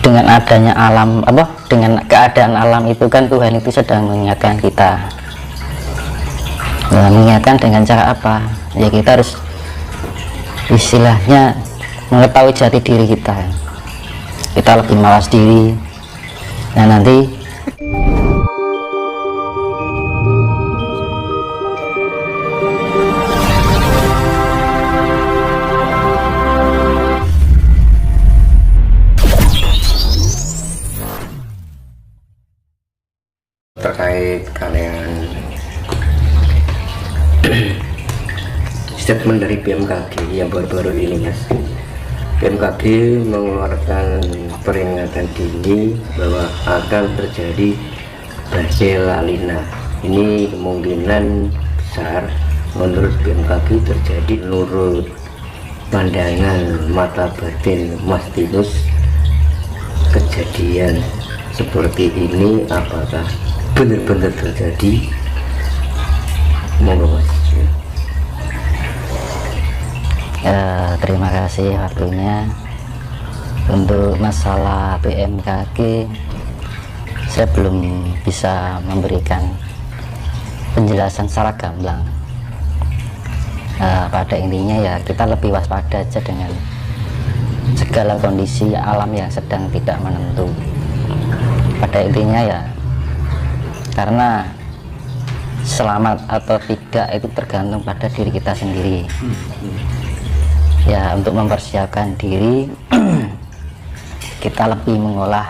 dengan adanya alam dengan keadaan alam itu kan Tuhan itu sedang mengingatkan kita. Nah, mengingatkan dengan cara apa? Ya kita harus istilahnya mengetahui jati diri kita. Kita lebih mawas diri. Nah nanti terkait kalian statement dari BMKG yang baru-baru ini, Mas. BMKG mengeluarkan peringatan dini bahwa akan terjadi badai La Nina. Ini kemungkinan besar menurut BMKG terjadi. Menurut pandangan mata batin Mas Tinus, kejadian seperti ini apakah benar-benar terjadi? Monggo, Mas. Terima kasih waktunya. Untuk masalah BMKG saya belum bisa memberikan penjelasan secara gamblang. Pada intinya ya kita lebih waspada aja dengan segala kondisi alam yang sedang tidak menentu. Pada intinya ya, karena selamat atau tidak itu tergantung pada diri kita sendiri. Ya, untuk mempersiapkan diri kita lebih mengolah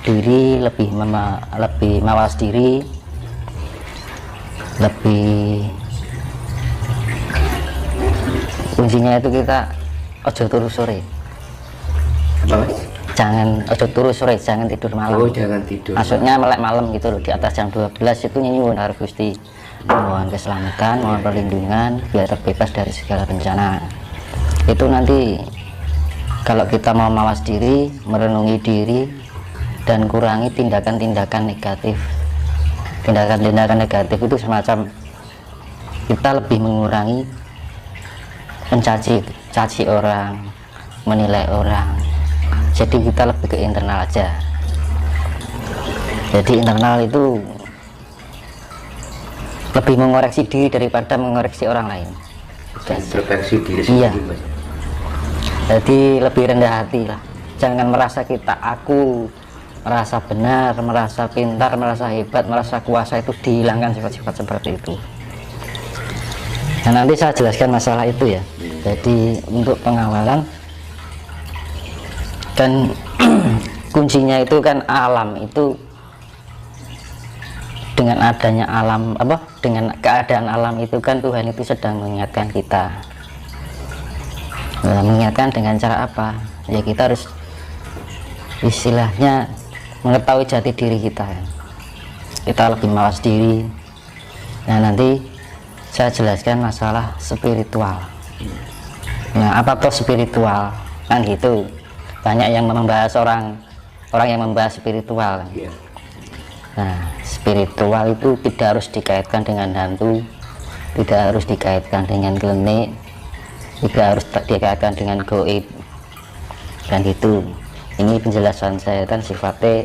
diri, lebih mawas diri, lebih kuncinya itu kita ojo turu sore. Jangan ojo turu sore, jangan tidur malam. Oh, jangan tidur. Maksudnya melek malam gitu loh, di atas jam 12 itu nyuwun harus Gusti, mohon keselamatan, mohon perlindungan biar terbebas dari segala bencana. Itu nanti kalau kita mau mawas diri, merenungi diri dan kurangi tindakan-tindakan negatif. Tindakan-tindakan negatif itu semacam kita lebih mengurangi mencaci orang, menilai orang. Jadi kita lebih ke internal aja. Jadi internal itu lebih mengoreksi diri daripada mengoreksi orang lain. Introspeksi diri Iya. sendiri, Mas. Jadi lebih rendah hati lah. Jangan merasa aku merasa benar, merasa pintar, merasa hebat, merasa kuasa, itu dihilangkan sifat-sifat seperti itu. Nah, nanti saya jelaskan masalah itu ya. Jadi untuk pengawalan kan kuncinya itu kan alam itu, dengan adanya alam dengan keadaan alam itu kan Tuhan itu sedang mengingatkan kita. Nah, mengingatkan dengan cara apa? Ya kita harus istilahnya mengetahui jati diri kita. Kita lebih mawas diri. Nah nanti saya jelaskan masalah spiritual. Nah apa tuh spiritual? Kan gitu. Banyak yang membahas orang yang membahas spiritual. Nah spiritual itu tidak harus dikaitkan dengan hantu, tidak harus dikaitkan dengan klinik, tidak harus dikaitkan dengan goib. Dan gitu. Ini penjelasan saya kan sifatnya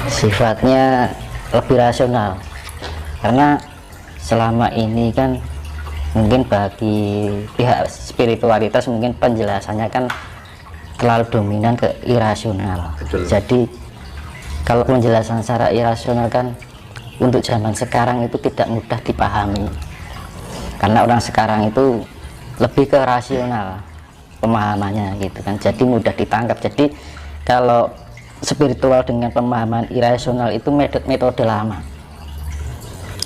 sifatnya lebih rasional, karena selama ini kan mungkin bagi pihak spiritualitas mungkin penjelasannya kan terlalu dominan ke irasional. Betul. Jadi kalau penjelasan secara irasional kan untuk zaman sekarang itu tidak mudah dipahami, karena orang sekarang itu lebih ke rasional pemahamannya gitu kan, jadi mudah ditangkap. Jadi kalau spiritual dengan pemahaman irasional itu metode lama.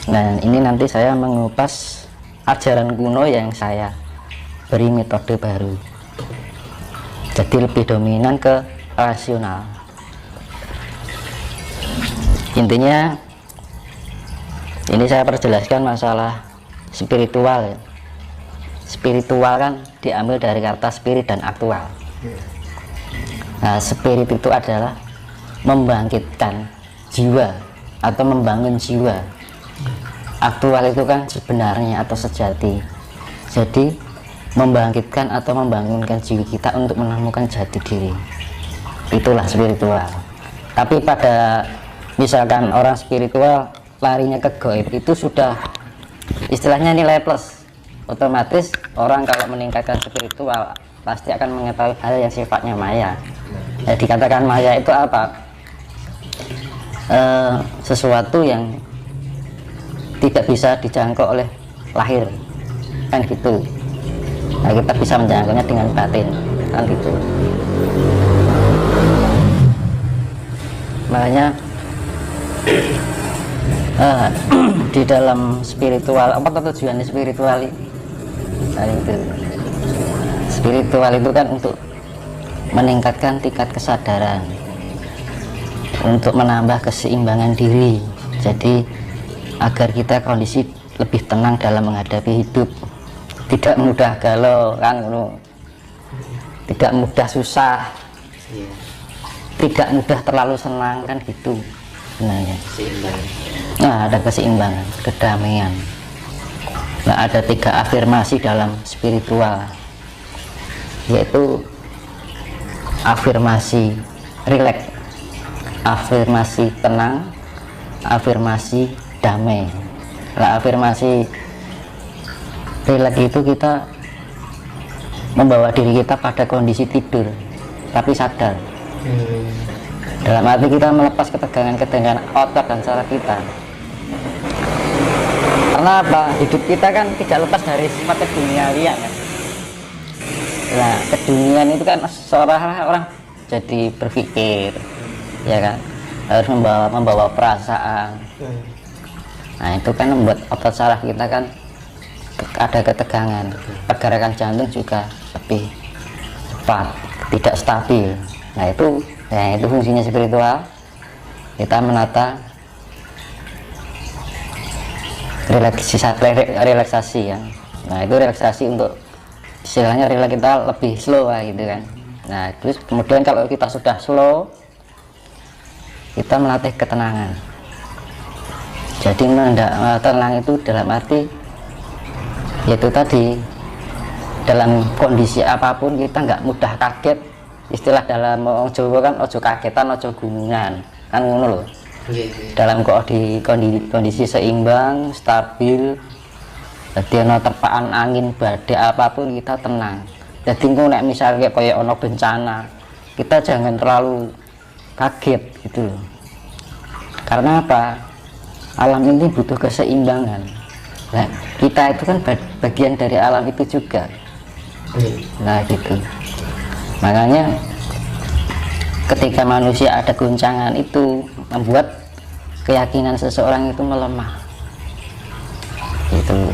Nah ini nanti saya mengupas ajaran kuno yang saya beri metode baru, jadi lebih dominan ke rasional. Intinya ini saya perjelaskan masalah spiritual ya. Spiritual kan diambil dari kata spirit dan aktual. Nah, spirit itu adalah membangkitkan jiwa atau membangun jiwa. Aktual itu kan sebenarnya atau sejati. Jadi membangkitkan atau membangunkan jiwa kita untuk menemukan jati diri. Itulah spiritual. Tapi pada misalkan orang spiritual larinya ke gaib, itu sudah istilahnya nilai plus. Otomatis orang kalau meningkatkan spiritual pasti akan mengetahui hal yang sifatnya maya. Dikatakan maya itu apa? Sesuatu yang tidak bisa dijangkau oleh lahir, kan gitu. Nah, kita bisa menjangkaunya dengan batin, kan gitu. Makanya di dalam spiritual, apa tujuan spiritual itu? Nah, itu spiritual itu kan untuk meningkatkan tingkat kesadaran, untuk menambah keseimbangan diri, jadi agar kita kondisi lebih tenang dalam menghadapi hidup, tidak mudah galau kan, tidak mudah susah, tidak mudah terlalu senang kan gitu sebenarnya. Nah, ada keseimbangan, kedamaian. Nah, ada 3 afirmasi dalam spiritual, yaitu afirmasi rileks, afirmasi tenang, afirmasi damai. Nah, afirmasi rileks itu kita membawa diri kita pada kondisi tidur tapi sadar. Dalam arti kita melepas ketegangan-ketegangan otot dan saraf kita. Karena apa? Hidup kita kan tidak lepas dari sifat keduniawian kan? Nah, keduniaan itu kan seorang orang jadi berpikir, ya kan, harus membawa perasaan. Nah, itu kan membuat otot saraf kita kan ada ketegangan, pergerakan jantung juga lebih cepat, tidak stabil. Nah, itu fungsinya spiritual. Kita menata relaksasi ya. Nah, itu relaksasi untuk istilahnya rileks kita lebih slow lah gitu kan. Nah, terus kemudian kalau kita sudah slow, kita melatih ketenangan. Jadi tenang itu dalam arti yaitu tadi, dalam kondisi apapun kita nggak mudah kaget. Istilah dalam orang Jawa kan ojo kagetan, ojo gunungan, kan ngono loh. Dalam kondisi seimbang, stabil, jadi ono terpaan angin, badai apapun kita tenang. Jadi nek misalnya kayak ono bencana, kita jangan terlalu kaget gitu loh. Karena apa? Alam ini butuh keseimbangan. Nah, kita itu kan bagian dari alam itu juga. Nah, gitu. Makanya ketika manusia ada goncangan itu membuat keyakinan seseorang itu melemah. Itu.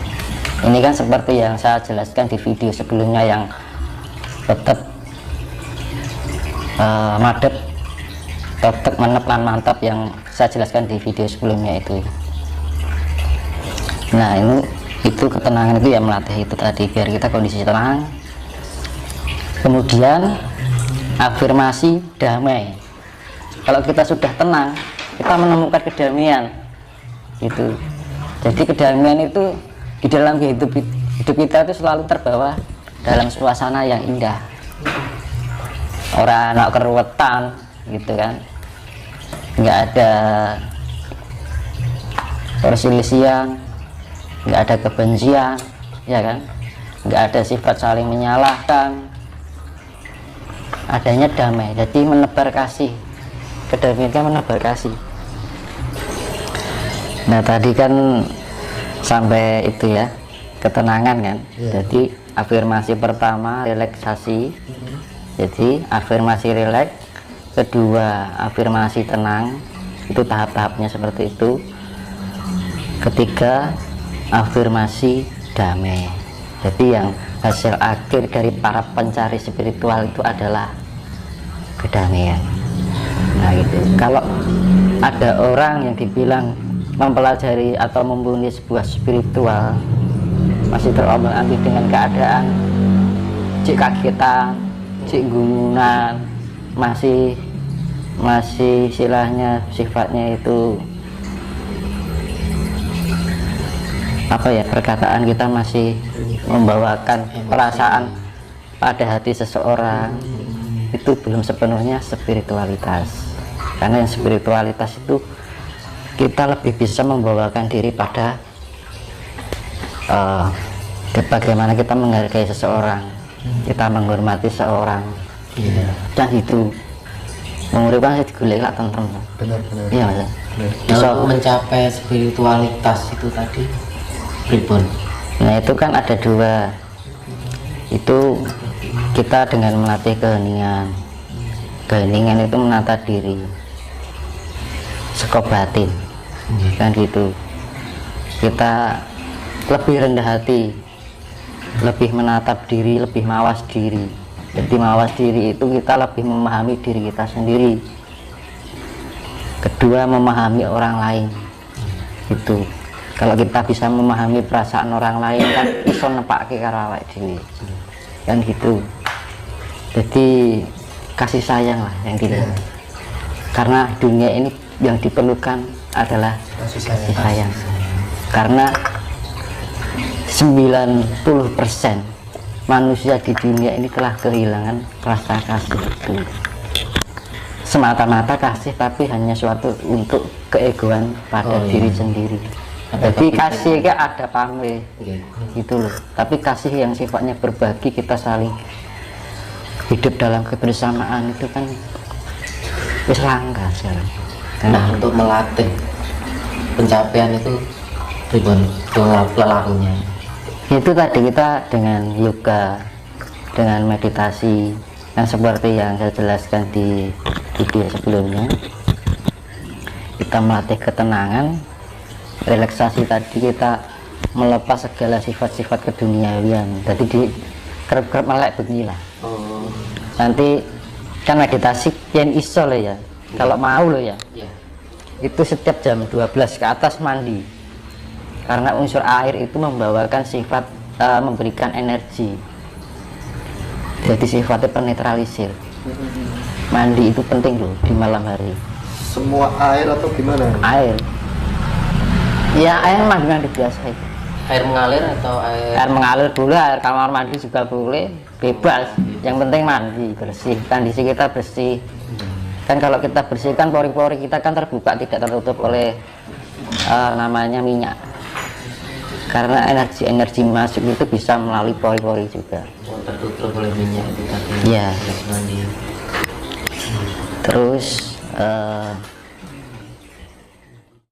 Ini kan seperti yang saya jelaskan di video sebelumnya yang tetap madep, tetap menepan mantap yang saya jelaskan di video sebelumnya itu. Nah, itu ketenangan itu yang melatih itu tadi biar kita kondisi tenang. Kemudian afirmasi damai. Kalau kita sudah tenang, kita menemukan kedamaian itu. Jadi kedamaian itu di dalam hidup kita itu selalu terbawa dalam suasana yang indah. Orang anak keruwetan gitu kan, nggak ada perselisihan, nggak ada kebencian, ya kan, nggak ada sifat saling menyalahkan, adanya damai. Jadi menebar kasih, kedamaian kan menebar kasih. Nah, tadi kan sampai itu ya, ketenangan kan. Jadi afirmasi pertama relaksasi, jadi afirmasi rileks. Kedua afirmasi tenang, itu tahap-tahapnya seperti itu. Ketiga afirmasi damai. Jadi yang hasil akhir dari para pencari spiritual itu adalah kedamaian. Nah, gitu. Kalau ada orang yang dibilang mempelajari atau mumpuni sebuah spiritual masih terombang-ambing dengan keadaan cik kagetan, cik gunungan, masih istilahnya sifatnya itu apa ya, perkataan kita masih membawakan perasaan pada hati seseorang, itu belum sepenuhnya spiritualitas. Karena yang spiritualitas itu kita lebih bisa membawakan diri pada bagaimana kita menghargai seseorang, kita menghormati seorang, dan itu menguripkan digolek lah tentrem. Benar-benar. Iya Mas. Bisa mencapai spiritualitas itu tadi pripun? Nah itu kan ada dua, itu kita dengan melatih keheningan. Keheningan itu menata diri sekop batin, kan gitu. Kita lebih rendah hati, lebih menatap diri, lebih mawas diri. Jadi mawas diri itu kita lebih memahami diri kita sendiri. Kedua, memahami orang lain. Itu kalau kita bisa memahami perasaan orang lain kan iso nepake karo awake dhewe. Kan gitu. Jadi kasih sayang lah yang tidak. Karena dunia ini yang diperlukan adalah kasih sayang. Karena 90% manusia di dunia ini telah kehilangan rasa kasih itu. Semata-mata kasih tapi hanya suatu untuk keegoan pada diri sendiri. Jadi kasih kan ada pamrih gitu loh, tapi kasih yang sifatnya berbagi, kita saling hidup dalam kebersamaan itu kan wis langka sekarang. Nah, untuk melatih pencapaian itu pripun pelakunya? Itu tadi kita dengan yoga, dengan meditasi, yang seperti yang saya jelaskan di video sebelumnya. Kita melatih ketenangan, relaksasi tadi, kita melepas segala sifat-sifat keduniawian. Jadi di kerep-kerep melek beginilah. Nanti kan meditasi yang iso loh ya, kalau mau loh ya, itu setiap jam 12 ke atas mandi, karena unsur air itu membawakan sifat memberikan energi, jadi sifatnya penetralisir. Mandi itu penting loh di malam hari. Semua air atau gimana? Air ya, air mandi biasa itu. Air mengalir atau Air mengalir boleh, air kamar mandi juga boleh, bebas. Yang penting mandi bersih, kondisi kita bersih. Kan kalau kita bersihkan pori-pori kita kan terbuka, tidak tertutup oleh namanya minyak. Karena energi masuk itu bisa melalui pori-pori juga. tertutup oleh minyak itu tadi. Iya. Mandi. Terus